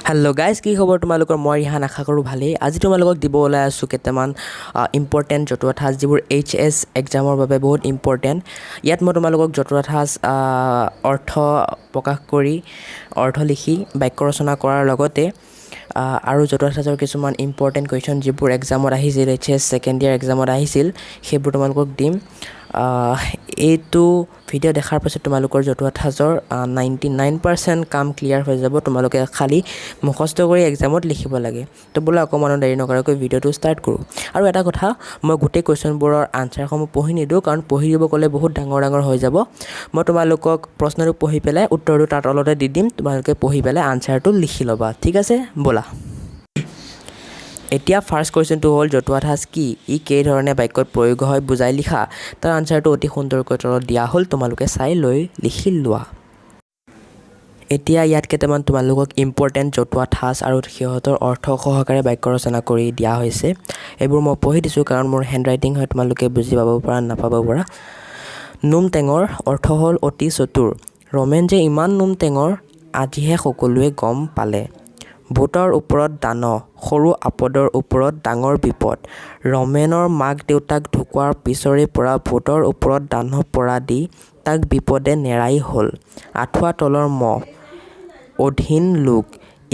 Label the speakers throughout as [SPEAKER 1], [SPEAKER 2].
[SPEAKER 1] Hello' guys, কি খবৰ তোমালোকৰ? মই ৰিহান, আশা কৰোঁ ভালেই। আজি তোমালোকক দিব ওলাই আছোঁ কেইটামান ইম্পৰ্টেণ্ট জতুৱা ঠাঁচ, যিবোৰ HS এক্সামৰ বাবে বহুত ইম্পৰ্টেণ্ট। ইয়াত মই তোমালোকক জতুৱা ঠাঁচ অৰ্থ প্ৰকাশ কৰি, অৰ্থ লিখি বাক্য ৰচনা কৰাৰ লগতে আৰু জতুৱা ঠাঁচৰ কিছুমান ইম্পৰ্টেণ্ট কুৱেশ্যন যিবোৰ এক্সামত আহিছিল, HS ছেকেণ্ড ইয়াৰ এক্সামত আহিছিল, সেইবোৰ তোমালোকক দিম। এইটো ভিডিঅ' দেখাৰ পাছত তোমালোকৰ জতুৱা ঠাঁচৰ 99% কাম ক্লিয়াৰ হৈ যাব। তোমালোকে খালি মুখস্থ কৰি এক্সামত লিখিব লাগে। তো বোলে অকণমানো দেৰি নকৰাকৈ ভিডিঅ'টো ষ্টাৰ্ট কৰোঁ। আৰু এটা কথা, মই গোটেই কুৱেশ্যনবোৰৰ আনচাৰসমূহ পঢ়ি নিদিওঁ, কাৰণ পঢ়ি দিব ক'লে বহুত ডাঙৰ হৈ যাব। মই তোমালোকক প্ৰশ্নটো পঢ়ি পেলাই উত্তৰটো তাৰ তলতে দি দিম, তোমালোকে পঢ়ি পেলাই আনচাৰটো লিখি ল'বা। ঠিক আছে, ব'লা। এতিয়া ফাৰ্ষ্ট কুৱেশ্যনটো হ'ল, জতুৱা ঠাঁচ কি? ই কেইধৰণে বাক্যত প্ৰয়োগ হয় বুজাই লিখা। তাৰ আনচাৰটো অতি সুন্দৰকৈ তলত দিয়া হ'ল, তোমালোকে চাই লৈ লিখি লোৱা। এতিয়া ইয়াত কেইটামান তোমালোকক ইম্পৰ্টেণ্ট জতুৱা ঠাঁচ আৰু সিহঁতৰ অৰ্থ সহকাৰে বাক্য ৰচনা কৰি দিয়া হৈছে। এইবোৰ মই পঢ়ি দিছোঁ, কাৰণ মোৰ হেণ্ডৰাইটিং হয়, তোমালোকে বুজি পাব পৰা নাপাব পৰা। নোম টেঙৰ অৰ্থ হ'ল অতি চতুৰ। ৰমেন যে ইমান নোম টেঙৰ, আজিহে সকলোৱে গম পালে। ভূতৰ ওপৰত দান, সৰু আপদৰ ওপৰত ডাঙৰ বিপদ। ৰমেনৰ মাক দেউতাক ঢুকোৱাৰ পিছৰে পৰা ভূতৰ ওপৰত দানহ পৰা দি তাক বিপদে নেৰাই হ'ল। আঁঠুৱা তলৰ মহ, অধীন লোক।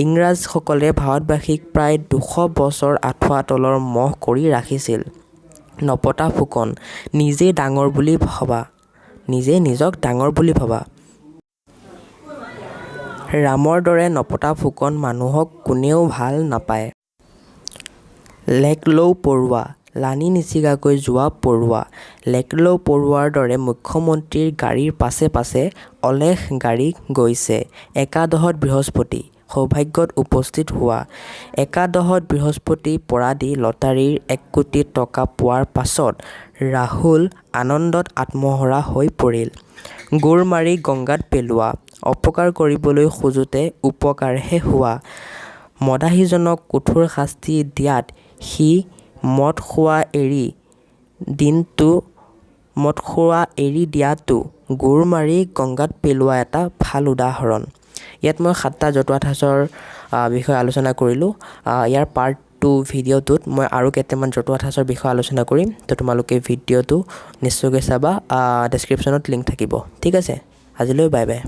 [SPEAKER 1] ইংৰাজসকলে ভাৰতবাসীক প্ৰায় 200 বছৰ আঁঠুৱা তলৰ মহ কৰি ৰাখিছিল। নপতা ফুকন, নিজক ডাঙৰ বুলি ভবা। ৰামৰ দৰে নপতা ফুকন মানুহক কোনেও ভাল নাপায়। লেকলৌ পৰুৱা, লানি নিছিগাকৈ যোৱা পৰুৱা। লেকলৌ পৰুৱাৰ দৰে মুখ্যমন্ত্ৰীৰ গাড়ীৰ পাছে পাছে অলেখ গাড়ী গৈছে। একাদশত বৃহস্পতি, সৌভাগ্যত উপস্থিত হোৱা। একাদশত বৃহস্পতি পৰা দি লটাৰীৰ 1 কোটি টকা পোৱাৰ পাছত ৰাহুল আনন্দত আত্মহৰা হৈ পৰিল। গোৰ মাৰি গংগাত পেলোৱা, অপকাৰ কৰিবলৈ খোজোতে উপকাৰহে হোৱা। মদাহীজনক কঠোৰ শাস্তি দিয়াত সি মদ খোৱা এৰি দিয়াটো গোৰ মাৰি গংগাত পেলোৱা এটা ভাল উদাহৰণ। ইয়াত মই 7টা জতুৱা ঠাঁচৰ বিষয়ে আলোচনা কৰিলোঁ। ইয়াৰ পাৰ্ট 2 ভিডিঅ'টোত মই আৰু কেইটামান জতুৱা ঠাঁচৰ বিষয়ে আলোচনা কৰিম। তো তোমালোকে ভিডিঅ'টো নিশ্চয়কৈ চাবা, ডেছক্ৰিপশ্যনত লিংক থাকিব। ঠিক আছে, আজিলৈ বাই বাই।